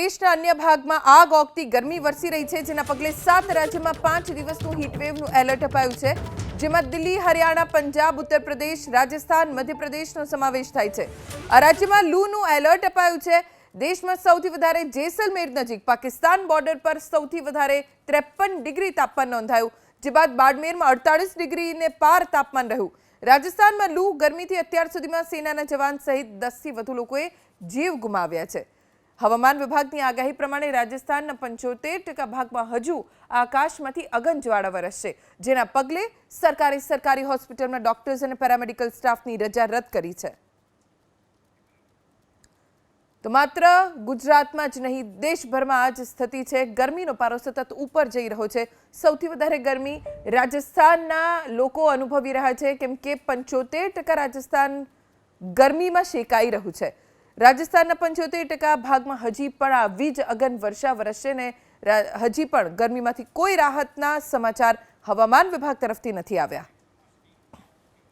દેશના અન્ય ભાગમાં આગ ઓગતી ગરમી વરસી રહી છે, જેના પગલે 7 રાજ્યમાં 5 દિવસનું હીટવેવનું એલર્ટ અપાયું છે, જેમાં દિલ્હી, હરિયાણા, પંજાબ, ઉત્તર પ્રદેશ, રાજસ્થાન, મધ્યપ્રદેશનો સમાવેશ થાય છે. આ રાજ્યમાં લૂનું એલર્ટ અપાયું છે. દેશમાં સૌથી વધારે જેસલમેર નજીક પાકિસ્તાન બોર્ડર પર સૌથી વધારે 53 ડિગ્રી તાપમાન નોંધાયું, જે બાદ બાડમેરમાં 48 ડિગ્રીને પાર તાપમાન રહ્યું. રાજસ્થાનમાં લૂ ગરમીથી અત્યાર સુધીમાં સેનાના જવાન સહિત 10થી વધુ લોકોએ જીવ ગુમાવ્યા છે. હવામાન વિભાગની આગાહી પ્રમાણે રાજસ્થાનના 75% ભાગમાં હજુ આકાશમાંથી અગનજ્વાળા વરસશે, જેના પગલે સરકારી હોસ્પિટલમાં ડોક્ટર્સ અને પેરામેડિકલ સ્ટાફની રજા રદ કરી છે. તો માત્ર ગુજરાતમાં જ નહીં, દેશભરમાં આ જ સ્થિતિ છે. ગરમીનો પારો સતત ઉપર જઈ રહ્યો છે. સૌથી વધારે ગરમી રાજસ્થાનના લોકો અનુભવી રહ્યા છે, કેમ કે 75% રાજસ્થાન ગરમીમાં શેકાઈ રહ્યું છે. રાજસ્થાનના 75% ભાગમાં હજી પણ આવી જ અગન વર્ષા વરસશે ને હજી પણ ગરમીમાંથી કોઈ રાહતના સમાચાર હવામાન વિભાગ તરફથી નથી આવ્યા.